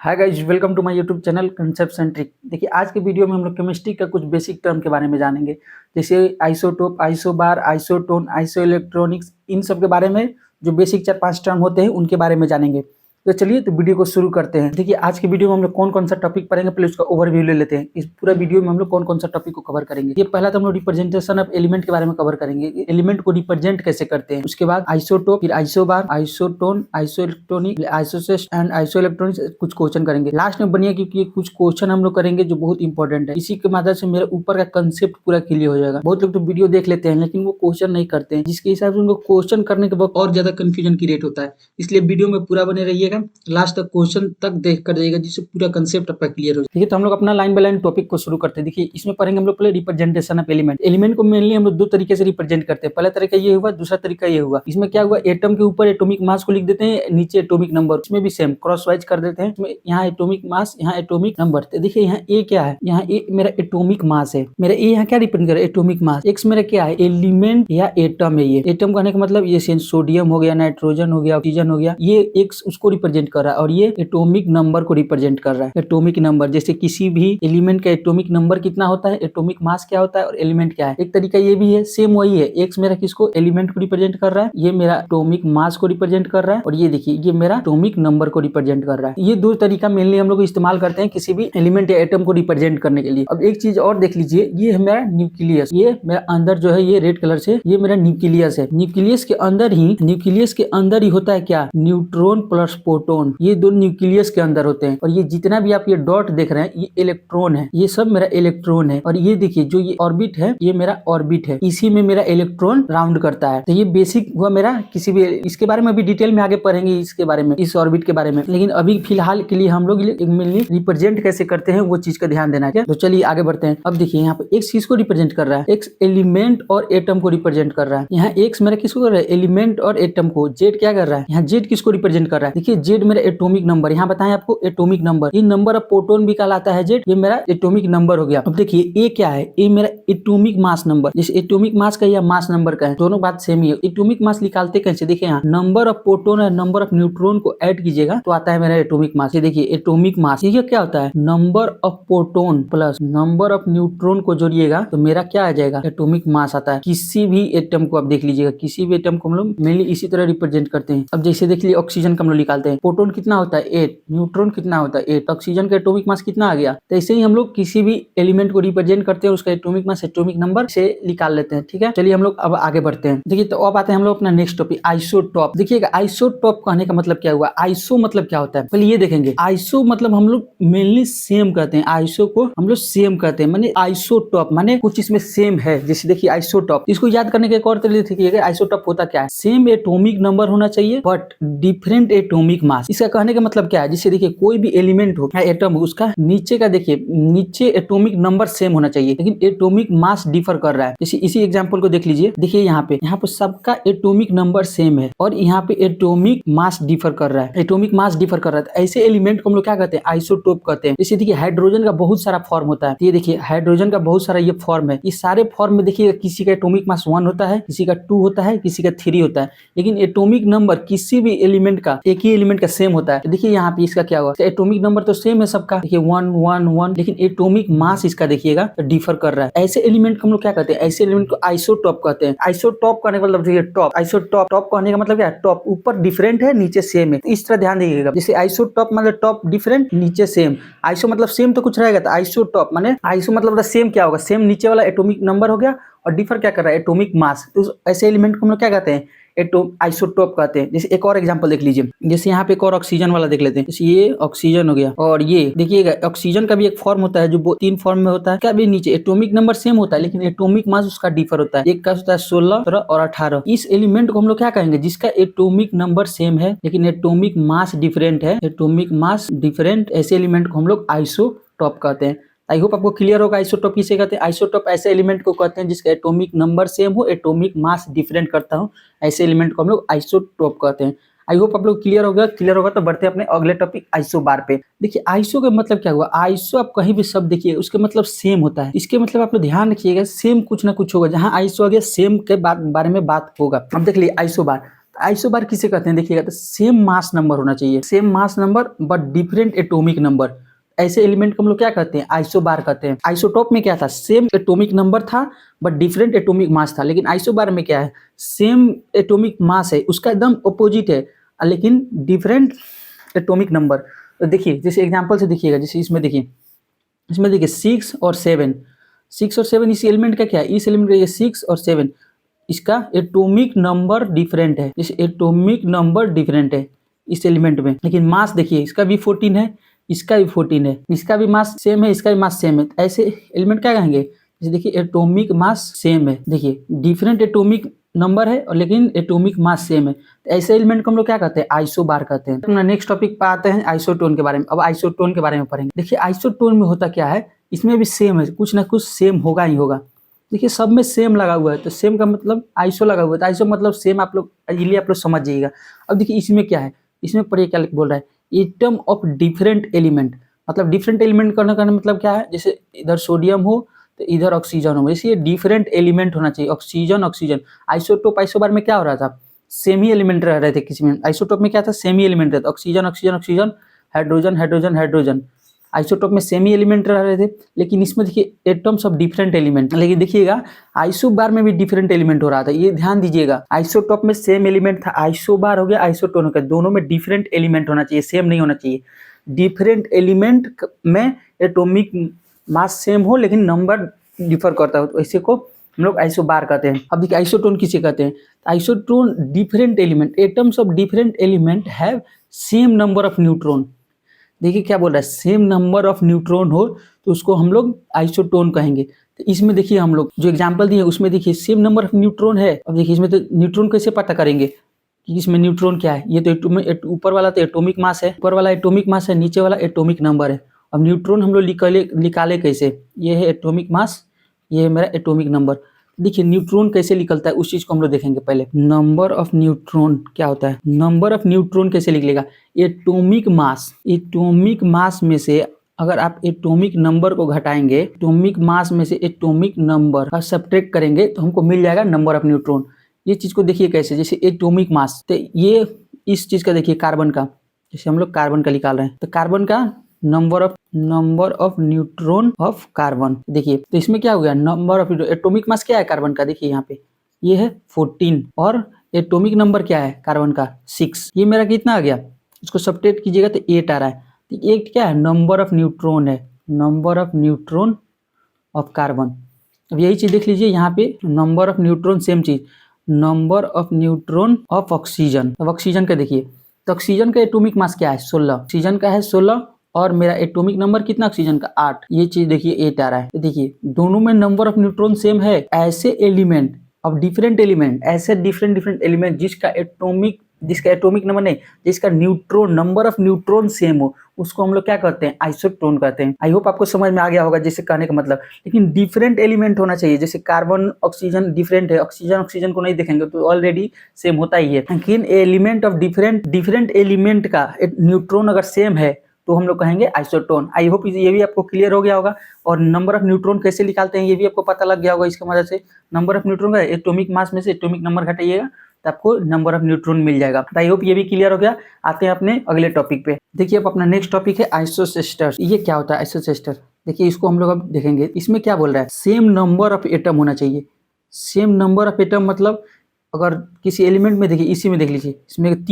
Hi guys, welcome to my YouTube channel concept and trick. देखिए आज के video में हम लोग केमिस्ट्री का कुछ बेसिक टर्म के बारे में जानेंगे, जैसे आइसोटोप, आइसोबार, आइसोटोन, आइसोइलेक्ट्रॉनिक्स, इन सब के बारे में जो बेसिक 4-5 टर्म होते हैं उनके बारे में जानेंगे। तो चलिए वीडियो को शुरू करते हैं। देखिए आज की वीडियो में हम लोग कौन कौन सा टॉपिक पढ़ेंगे, पहले उसका ओवरव्यू ले लेते हैं। इस पूरा वीडियो में हम लोग कौन कौन सा टॉपिक को कवर करेंगे। ये पहला तो हम लोग रिप्रेजेंटेशन ऑफ एलिमेंट के बारे में कवर करेंगे, एलिमेंट को रिप्रेजेंट कैसे करते हैं। उसके बाद आइसोटोप, फिर आइसोबार, आइसोटोन, आइसोइलेक्ट्रॉनिक, आइसोसेस एंड आइसोइलेक्ट्रॉनिक्स कुछ क्वेश्चन करेंगे। लास्ट में बनिए क्योंकि कुछ क्वेश्चन हम लोग करेंगे जो बहुत इंपॉर्टेंट है। इसी के मदद से मेरा ऊपर का कंसेप्ट पूरा क्लियर हो जाएगा। बहुत लोग तो वीडियो देख लेते हैं लेकिन वो क्वेश्चन नहीं करते हैं, जिसके हिसाब से उनको क्वेश्चन करने के बाद और ज्यादा कंफ्यूजन क्रिएट होता है। इसलिए वीडियो में पूरा बने रहिएगा, लास्ट तक क्वेश्चन तक देख कर जाइएगा, जिससे पूरा कंसेप्ट आपका क्लियर हो जाए। ठीक है, तो हम लोग अपना लाइन बाय लाइन टॉपिक को शुरू करते हैं। देखिए इसमें पढ़ेंगे हम लोग पहले रिप्रेजेंटेशन ऑफ एलिमेंट। एलिमेंट को मेनली हम लोग दो तरीके से रिप्रेजेंट करते हैं। पहला तरीका ये हुआ, दूसरा तरीका ये हुआ। इसमें क्या हुआ, एटम के ऊपर एटॉमिक मास को लिख देते हैं, नीचे एटॉमिक नंबर, इसमें भी सेम क्रॉस वाइज कर देते हैं। इसमें यहाँ एटॉमिक मास, यहाँ एटॉमिक नंबर। तो देखिए यहाँ ए क्या है, यहाँ ए मेरा एटॉमिक मास है। मेरा ए यहाँ क्या रिप्रेजेंट कर रहा है, एटॉमिक मास। एक्स मेरा क्या है, एलिमेंट या एटम है। ये एटम कहने का मतलब ये सोडियम हो गया, नाइट्रोजन हो गया, ऑक्सीजन हो गया, ये एक्स उसको रिप्रेजेंट कर रहा है। और ये एटॉमिक नंबर को रिप्रेजेंट कर रहा है। एटॉमिक नंबर, जैसे किसी भी एलिमेंट का एटॉमिक नंबर कितना होता है, एटॉमिक मास क्या होता है और एलिमेंट क्या है। एक तरीका ये भी है, सेम वही है। एक्स मेरा किसको, एलिमेंट को रिप्रेजेंट कर रहा है, ये मेरा एटॉमिक मास को रिप्रेजेंट कर रहा है, और ये देखिए ये मेरा एटॉमिक नंबर को रिप्रेजेंट कर रहा है। ये दो तरीका मेनली हम लोग इस्तेमाल करते हैं किसी भी एलिमेंट या एटम को रिप्रेजेंट करने के लिए। अब एक चीज और देख लीजिए, ये है मेरा न्यूक्लियस। ये मेरा अंदर जो है, ये रेड कलर से, ये मेरा न्यूक्लियस है। न्यूक्लियस के अंदर ही होता है क्या, न्यूट्रॉन प्लस प्रोटॉन। ये दो न्यूक्लियस के अंदर होते हैं। और ये जितना भी आप ये डॉट देख रहे हैं, ये इलेक्ट्रॉन है। ये सब मेरा इलेक्ट्रॉन है। और ये देखिए जो ये ऑर्बिट है, ये मेरा ऑर्बिट है। इसी में मेरा इलेक्ट्रॉन राउंड करता है। तो ये बेसिक हुआ मेरा किसी भी, इसके बारे में अभी डिटेल में आगे पढ़ेंगे, इसके बारे में, इस ऑर्बिट के बारे में। लेकिन अभी फिलहाल के लिए हम लोग मेनली रिप्रेजेंट कैसे करते हैं वो चीज का ध्यान देना है। तो चलिए आगे बढ़ते हैं। अब देखिए यहाँ पे एक्स किसको रिप्रेजेंट कर रहा है, एक्स एलिमेंट और एटम को रिप्रेजेंट कर रहा है। यहाँ एक्स मेरा किसको कर रहा है, एलिमेंट और एटम को। जेड क्या कर रहा है, यहाँ जेड किसको रिप्रेजेंट कर रहा है, देखिए जेड मेरा एटॉमिक नंबर। यहाँ बताएं आपको एटॉमिक नंबर, ये नंबर ऑफ प्रोटॉन भी कहलाता है जेड। ये मेरा एटॉमिक नंबर हो गया। अब देखिए ए क्या है, ए मेरा एटॉमिक मास नंबर। जैसे एटॉमिक मास का या मास नंबर का है, दोनों बात सेम ही है। एटॉमिक मास निकालते कैसे, देखिए यहाँ नंबर ऑफ प्रोटॉन और नंबर ऑफ न्यूट्रॉन को ऐड कीजिएगा तो आता है मेरा एटॉमिक मास। ये देखिए एटॉमिक मास, ये क्या होता है, number of proton plus number of neutron को जोड़िएगा तो मेरा क्या आ जाएगा, एटॉमिक मास आता है। किसी भी एटम को आप देख लीजिएगा, किसी भी एटम को हम लोग मेनली इसी तरह रिप्रेजेंट करते हैं। अब जैसे देख लीजिए ऑक्सीजन का हम लोग निकालते हैं, प्रोटॉन कितना होता है 8, न्यूट्रॉन कितना होता है 8, ऑक्सीजन का एटॉमिक मास कितना आ गया। तो ऐसे ही हम लोग किसी भी एलिमेंट को रिप्रेजेंट करते हैं, उसका एटॉमिक मास एटॉमिक नंबर से निकाल लेते हैं। ठीक है, चलिए हम लोग अब आगे बढ़ते हैं। देखिए तो अब आते हैं हम लोग अपना नेक्स्ट टॉपिक, आइसोटॉप। देखिएगा आइसोटॉप कहने का मतलब क्या हुआ, आइसो मतलब क्या होता है, पहले ये देखेंगे। आइसो मतलब हम लोग मेनली सेम कहते हैं, आइसो को हम लोग सेम कहते हैं, माने आइसोटॉप माने कुछ इसमें सेम है। जैसे देखिए आइसोटॉप, इसको याद करने के एक और तरीके देखिएगा, आइसोटॉप होता क्या है, सेम एटॉमिक नंबर होना चाहिए बट डिफरेंट एटॉमिक मास। इसका कहने का मतलब क्या है, जैसे देखिए कोई भी एलिमेंट हो, एटम हो, उसका नीचे का देखिए, नीचे एटॉमिक नंबर सेम होना चाहिए लेकिन एटॉमिक मास डिफर कर रहा है। जैसे इसी एग्जांपल को देख लीजिए, देखिए यहाँ पे सबका एटॉमिक नंबर सेम है और यहाँ पे एटॉमिक मास डिफर कर रहा है, एटॉमिक मास डिफर कर रहा है। तो ऐसे एलिमेंट को हम लोग क्या कहते हैं, आइसोटॉप कहते हैं। जैसे देखिए हाइड्रोजन का बहुत सारा फॉर्म होता है, ये देखिए हाइड्रोजन का बहुत सारा ये फॉर्म है। इस सारे फॉर्म में देखिए किसी का एटॉमिक मास 1 होता है, किसी का 2 होता है, किसी का 3 होता है, लेकिन एटॉमिक नंबर किसी भी एलिमेंट का, एक ही एलिमेंट का सेम होता है। तो देखिए यहाँ पे इसका क्या हुआ, एटॉमिक नंबर तो सेम है सबका, देखिए 1 1 1, लेकिन एटॉमिक मास इसका देखिएगा डिफर कर रहा है। ऐसे एलिमेंट को हम लोग क्या कहते हैं, ऐसे एलिमेंट को आइसोटॉप कहते हैं। आइसोटॉप कहने का मतलब देखिए टॉप, आइसोटॉप, टॉप कहने का मतलब क्या है, टॉप ऊपर डिफरेंट है नीचे सेम है। इस तरह ध्यान दीजिएगा, जैसे आइसोटॉप मतलब टॉप डिफरेंट नीचे सेम, आइसो मतलब सेम तो कुछ रहेगा, तो आइसोटॉप माने आइसो मतलब सेम क्या होगा, सेम नीचे वाला एटॉमिक नंबर हो गया और डिफर क्या कर रहा है, एटॉमिक मास। तो ऐसे एलिमेंट को हम लोग क्या कहते हैं, आइसोटॉप कहते हैं। जैसे एक और एग्जांपल देख लीजिए, जैसे यहाँ पे एक और ऑक्सीजन वाला देख लेते हैं। जैसे ये ऑक्सीजन हो गया और ये देखिएगा ऑक्सीजन का भी एक फॉर्म होता है जो 3 फॉर्म में होता है। क्या भी नीचे एटॉमिक नंबर सेम होता है लेकिन एटॉमिक मास उसका डिफर होता है, एक का होता है 16, 17 और 18। इस एलिमेंट को हम लोग क्या कहेंगे, जिसका एटॉमिक नंबर सेम है लेकिन एटॉमिक मास डिफरेंट है, एटॉमिक मास डिफरेंट, ऐसे एलिमेंट को हम लोग आइसोटॉप कहते हैं। आई होप आपको क्लियर होगा आइसोटॉप किसे कहते हैं। आइसोटॉप ऐसे एलिमेंट को कहते हैं जिसका एटॉमिक नंबर सेम हो, एटॉमिक मास डिफरेंट करता हो, ऐसे एलिमेंट को हम लोग आइसोटॉप कहते हैं। आई होप आप लोग क्लियर होगा। तो बढ़ते हैं अपने अगले टॉपिक आइसोबार पे। देखिए आइसो का मतलब क्या हुआ, आइसो आप कहीं भी शब्द देखिए उसके मतलब सेम होता है। इसके मतलब आप लोग ध्यान रखिएगा, सेम कुछ ना कुछ होगा, जहाँ आइसो आ गया सेम के बारे में बात होगा। अब देख लीजिए आइसोबार, आइसोबार किसे कहते हैं देखिएगा, तो सेम मास नंबर होना चाहिए, same mass number but different atomic number. ऐसे एलिमेंट को हम लोग क्या कहते हैं, आइसोबार कहते हैं। आइसोटोप में क्या था, सेम एटॉमिक नंबर था बट डिफरेंट एटॉमिक मास था, लेकिन आइसोबार में क्या है, सेम एटॉमिक मास है, उसका एकदम अपोजिट है लेकिन डिफरेंट एटॉमिक नंबर। तो देखिए जैसे एग्जांपल से देखिएगा, जैसे इसमें देखिए, इसमें देखिए 6 और 7, 6 और 7 इस एलिमेंट का क्या है, इस एलिमेंट का ये 6 और 7 इसका एटॉमिक नंबर डिफरेंट है, जैसे एटॉमिक नंबर डिफरेंट है इस एलिमेंट में, लेकिन मास देखिए इसका भी 14 है, इसका भी 14 है, इसका भी मास सेम है, इसका भी मास सेम है। तो ऐसे एलिमेंट क्या कहेंगे, जैसे देखिए एटॉमिक मास सेम है, देखिए डिफरेंट एटॉमिक नंबर है और लेकिन एटॉमिक मास सेम है। तो ऐसे एलिमेंट को हम लोग क्या कहते हैं, आइसोबार कहते हैं। अपना नेक्स्ट टॉपिक पे आते हैं आइसोटोन के बारे में। अब आइसोटोन के बारे में पढ़ेंगे। देखिए आइसोटोन में होता क्या है, इसमें भी सेम है, कुछ ना कुछ सेम होगा ही होगा। देखिए सब में सेम लगा हुआ है, तो सेम का मतलब आइसो लगा हुआ है, तो आइसो मतलब सेम, आप लोग इजीली आप लोग समझ जाइएगा। अब देखिए इसमें क्या है, इसमें पढ़िए क्या बोल रहा है, एटम ऑफ डिफरेंट एलिमेंट, मतलब डिफरेंट एलिमेंट करने का मतलब क्या है, जैसे इधर सोडियम हो तो इधर ऑक्सीजन हो, जैसे ये डिफरेंट एलिमेंट होना चाहिए, ऑक्सीजन ऑक्सीजन। आइसोटोप आइसोबार में क्या हो रहा था, सेमी एलिमेंट रह रहे थे किसी में, आइसोटोप में क्या था, सेमी एलिमेंट रहता, oxygen oxygen oxygen, hydrogen hydrogen hydrogen. Isotope में सेमी एलिमेंट रह रहे थे, लेकिन इसमें देखिए एटम्स ऑफ डिफरेंट एलिमेंट। लेकिन देखिएगा आइसोबार में भी डिफरेंट एलिमेंट हो रहा था, ये ध्यान दीजिएगा। आइसोटोप में सेम एलिमेंट था, आइसोबार हो गया, आइसोटोन हो गया, दोनों में डिफरेंट एलिमेंट होना चाहिए, सेम नहीं होना चाहिए। डिफरेंट एलिमेंट में एटॉमिक मास सेम हो लेकिन नंबर डिफर करता हो, तो ऐसे को हम लोग आइसोबार कहते हैं। अब देखिए आइसोटोन किसे कहते हैं, isotone different element, atoms of different element have same number of neutron. देखिए क्या बोल रहा है, सेम नंबर ऑफ न्यूट्रॉन हो तो उसको हम लोग आइसोटोन कहेंगे। तो इसमें देखिए हम लोग जो एग्जांपल दिए उसमें देखिए सेम नंबर ऑफ न्यूट्रॉन है। अब देखिए इसमें तो न्यूट्रॉन कैसे पता करेंगे कि इसमें न्यूट्रॉन क्या है, ये तो ऊपर वाला तो एटॉमिक मास है, ऊपर वाला एटॉमिक मास है, नीचे वाला एटॉमिक नंबर है। अब न्यूट्रॉन हम लोग निकाले कैसे, ये है एटॉमिक मास, ये है मेरा एटॉमिक नंबर। देखिए न्यूट्रॉन कैसे निकलता है उस चीज को हम लोग देखेंगे। पहले नंबर ऑफ न्यूट्रॉन क्या होता है, नंबर ऑफ न्यूट्रॉन कैसे निकलेगा, एटॉमिक मास, एटॉमिक मास में से अगर आप एटॉमिक नंबर को घटाएंगे, एटॉमिक मास में से एटॉमिक नंबर का सब्ट्रैक्ट करेंगे तो हमको मिल जाएगा नंबर ऑफ न्यूट्रॉन। ये चीज को देखिए कैसे, जैसे एटॉमिक मास, तो ये इस चीज का देखिए कार्बन का, जैसे हम लोग कार्बन का निकाल रहे हैं तो कार्बन का number of neutron of carbon. देखिए तो इसमें क्या हो गया, नंबर ऑफ एटॉमिक मास क्या है कार्बन का, देखिए यहाँ पे ये है 14 और एटॉमिक नंबर क्या है कार्बन का 6। ये मेरा कितना आ गया, इसको सब्ट्रैक्ट कीजिएगा तो 8 आ रहा है। तो 8 क्या है, नंबर ऑफ न्यूट्रॉन है, number of neutron of carbon. अब यही चीज देख लीजिए यहाँ पे, नंबर ऑफ न्यूट्रॉन सेम चीज, number of neutron of oxygen. अब ऑक्सीजन का देखिए, तो ऑक्सीजन का एटॉमिक मास क्या है 16, ऑक्सीजन का है 16 और मेरा एटॉमिक नंबर कितना ऑक्सीजन का 8। ये चीज देखिए 8 आ रहा है। तो देखिए दोनों में नंबर ऑफ न्यूट्रॉन सेम है। ऐसे एलिमेंट ऑफ डिफरेंट एलिमेंट, ऐसे डिफरेंट एलिमेंट जिसका एटॉमिक नंबर नहीं, जिसका neutron number of neutron same हो, उसको हम लोग क्या कहते हैं, आइसोटोन कहते हैं। आई होप आपको समझ में आ गया होगा जैसे कहने का मतलब। लेकिन डिफरेंट एलिमेंट होना चाहिए, जैसे कार्बन ऑक्सीजन डिफरेंट है, ऑक्सीजन ऑक्सीजन को नहीं देखेंगे तो ऑलरेडी सेम होता ही है। लेकिन एलिमेंट ऑफ डिफरेंट एलिमेंट का न्यूट्रॉन अगर सेम है तो हम लोग कहेंगे आइसोटोन। आई होप ये भी आपको क्लियर हो गया होगा। और नंबर ऑफ न्यूट्रॉन कैसे निकालते हैं ये भी आपको पता लग गया होगा इसके मदद से। नंबर ऑफ न्यूट्रॉन का एटॉमिक मास में से एटॉमिक नंबर घटाइएगा तो आपको नंबर ऑफ न्यूट्रॉन मिल जाएगा। आई होप ये भी क्लियर हो गया। आते हैं अपने अगले टॉपिक पे। देखिए अब अपना नेक्स्ट टॉपिक है आइसोसेस्टर। ये क्या होता है आइसोसेस्टर, देखिए इसको हम लोग अब देखेंगे। इसमें क्या बोल रहा है, सेम नंबर ऑफ एटम होना चाहिए। सेम नंबर ऑफ एटम मतलब अगर किसी एलिमेंट में देखिए, इसी में देख लीजिए, इसमें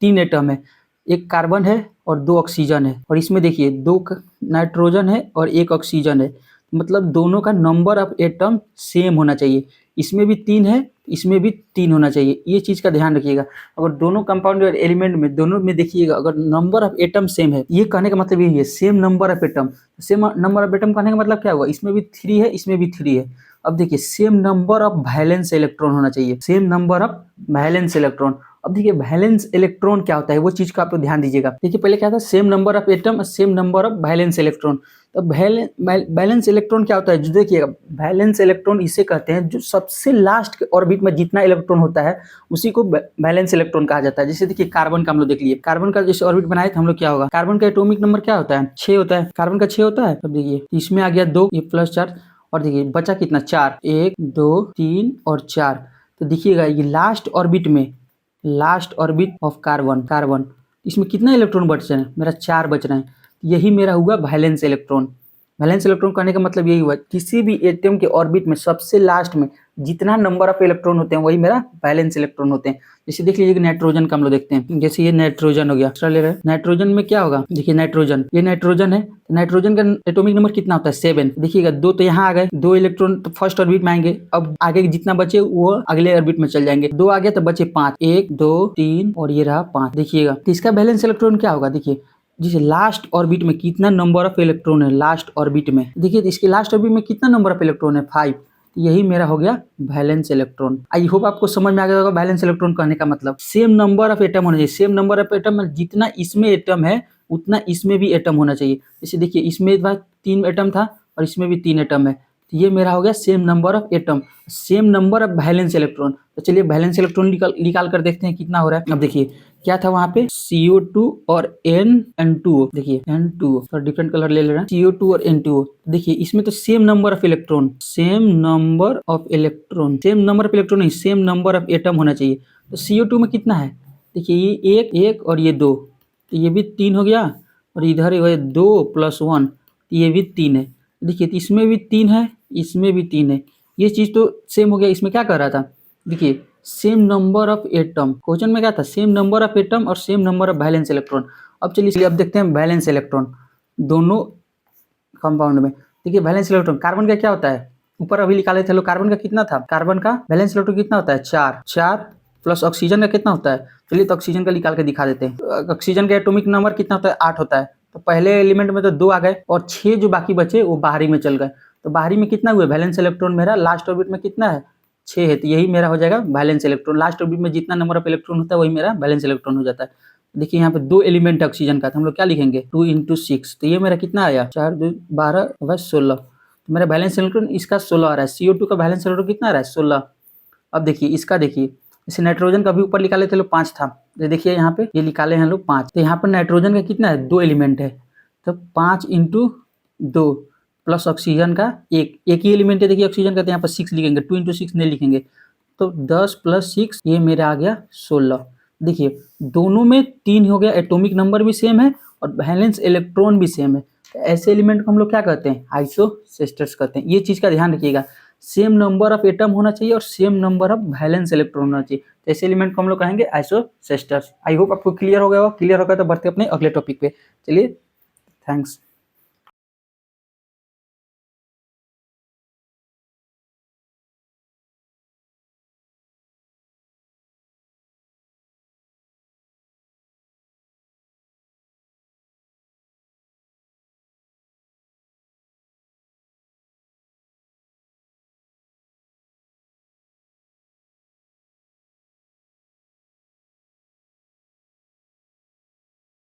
तीन एटम है, एक कार्बन है और 2 ऑक्सीजन है, और इसमें देखिए 2 नाइट्रोजन है और 1 ऑक्सीजन है, मतलब दोनों का नंबर ऑफ एटम सेम होना चाहिए। इसमें भी 3 है, इसमें भी 3 होना चाहिए। ये चीज का ध्यान रखिएगा। अगर दोनों कंपाउंड एलिमेंट में दोनों में देखिएगा अगर नंबर ऑफ एटम सेम है, ये कहने का मतलब यही है, same number of atom. Same number of atom कहने का मतलब क्या हुआ, इसमें भी 3 है, इसमें भी 3 है। अब देखिए same number of valence electron होना चाहिए, same number of valence electron. अब देखिए वैलेंस इलेक्ट्रॉन क्या होता है वो चीज का आप लोग ध्यान दीजिएगा। देखिए पहले क्या था, same number of atom, same number of valence electron. तो वैलेंस इलेक्ट्रॉन क्या होता है, जो देखिएगा वैलेंस इलेक्ट्रॉन इसे कहते हैं जो सबसे लास्ट के ऑर्बिट में जितना इलेक्ट्रॉन होता है उसी को वैलेंस इलेक्ट्रॉन कहा जाता है। जैसे देखिए कार्बन का हम लोग देख लिए, कार्बन का जैसे ऑर्बिट बनाए थे हम लोग, क्या होगा, कार्बन का एटॉमिक नंबर क्या होता है 6 होता है, कार्बन का 6 होता है। अब देखिए इसमें आ गया 2, ये +4 और देखिए बचा कितना 4, 1 2 3 और 4। तो देखिएगा ये लास्ट ऑर्बिट में last orbit of carbon, carbon इसमें कितना इलेक्ट्रॉन बच रहे हैं, मेरा 4 बच रहे हैं, यही मेरा हुआ वैलेंस इलेक्ट्रॉन। वैलेंस इलेक्ट्रॉन कहने का मतलब यही हुआ, किसी भी एटम के ऑर्बिट में सबसे लास्ट में जितना नंबर ऑफ इलेक्ट्रॉन होते हैं वही मेरा वैलेंस इलेक्ट्रॉन होते हैं। जैसे देख लीजिए नाइट्रोजन का हम लोग देखते हैं, जैसे ये नाइट्रोजन हो गया, दूसरा ले रहे हैं नाइट्रोजन में क्या होगा, देखिए नाइट्रोजन, ये नाइट्रोजन है, नाइट्रोजन का एटॉमिक नंबर कितना होता है 7। देखिएगा 2 तो यहाँ आ गए, 2 इलेक्ट्रॉन तो फर्स्ट ऑर्बिट में आएंगे, अब आगे जितना बचे वो अगले ऑर्बिट में चल जाएंगे, 2 आ गया तो बचे 5, 1 2 3 और ये रहा 5। देखिएगा तो इसका वैलेंस इलेक्ट्रॉन क्या होगा, देखिए जिसे लास्ट ऑर्बिट में कितना नंबर ऑफ इलेक्ट्रॉन है, लास्ट ऑर्बिट में देखिए तो इसके लास्ट ऑर्बिट में कितना नंबर ऑफ इलेक्ट्रॉन है 5, यही मेरा हो गया वैलेंस इलेक्ट्रॉन। आई होप आपको समझ में आ गया होगा वैलेंस इलेक्ट्रॉन कहने का मतलब सेम नंबर ऑफ एटम होना चाहिए, सेम नंबर ऑफ एटम जितना इसमें एटम है उतना इसमें भी एटम होना चाहिए। जैसे देखिए इसमें 3 एटम था और इसमें भी 3 एटम है, तो ये मेरा हो गया same number of atom, same number of valence electron. तो चलिए वैलेंस इलेक्ट्रॉन निकाल कर देखते हैं कितना हो रहा है। अब देखिए क्या था वहां पे CO2 और N2, देखिए N2 तो डिफरेंट कलर ले रहे हैं, CO2 और N2। देखिए इसमें तो same number of electron, same number of electron, same number of electron नहीं, सेम नंबर ऑफ एटम होना चाहिए। तो CO2 में कितना है, देखिए ये 1 और ये 2, तो ये भी 3 हो गया और इधर है 2 + 1, ये भी 3 है। देखिए तो इसमें भी 3 है, इसमें भी 3 है, ये चीज तो सेम हो गया। इसमें क्या कर रहा था, देखिए same number of atom, question में क्या था सेम नंबर ऑफ एटम और same number of valence electron. अब चलिए अब देखते हैं वैलेंस इलेक्ट्रॉन दोनों कंपाउंड में। देखिए वैलेंस इलेक्ट्रॉन कार्बन का क्या होता है, ऊपर अभी निकाले थे लोग, कार्बन का कितना था, कार्बन का वैलेंस इलेक्ट्रॉन कितना होता है 4 प्लस ऑक्सीजन का कितना होता है, चलिए तो ऑक्सीजन का निकाल के दिखा देते हैं। ऑक्सीजन का एटॉमिक नंबर कितना होता है 8 होता है, तो पहले एलिमेंट में तो 2 आ गए और 6 जो बाकी बचे वो बाहरी में चल गए। तो बाहरी में कितना हुआ वैलेंस इलेक्ट्रॉन मेरा लास्ट ऑर्बिट में कितना है 6 है, तो यही मेरा हो जाएगा वैलेंस इलेक्ट्रॉन। लास्ट ऑर्बिट में जितना नंबर ऑफ इलेक्ट्रॉन होता है वही मेरा वैलेंस इलेक्ट्रॉन हो जाता है। देखिए यहाँ पे 2 एलिमेंट है ऑक्सीजन का, तो हम लोग क्या लिखेंगे 2 × 6, तो ये मेरा कितना आया 4 2 12 16, तो मेरा वैलेंस इलेक्ट्रॉन इसका 16 आ रहा है। CO2 का वैलेंस इलेक्ट्रॉन कितना आ रहा है 16। अब देखिए इसका, देखिए जैसे नाइट्रोजन का भी ऊपर निकाले थे लोग 5 था, तो देखिए यहाँ पे ये निकाले हैं लोग 5, तो यहाँ पर नाइट्रोजन का कितना है 2 एलिमेंट है, तो 5 × 2 प्लस ऑक्सीजन का एक ही एलिमेंट है, देखिए ऑक्सीजन का, तो यहाँ पर 6 लिखेंगे, 2 × 6 नहीं लिखेंगे, तो 10 + 6 ये मेरा आ गया 16। देखिए दोनों में 3 हो गया, एटॉमिक नंबर भी सेम है और वैलेंस इलेक्ट्रॉन भी सेम है। तो ऐसे एलिमेंट को हम लोग क्या कहते हैं आइसोसेस्टर्स कहते हैं। ये चीज का ध्यान रखिएगा, सेम नंबर ऑफ एटम होना चाहिए और same number of valence electron होना चाहिए, तो ऐसे एलिमेंट को हम लोग कहेंगे आइसोसेस्टर्स। आई होप आपको क्लियर हो गया हो, क्लियर हो गया तो बढ़ते अपने अगले टॉपिक पे। चलिए थैंक्स।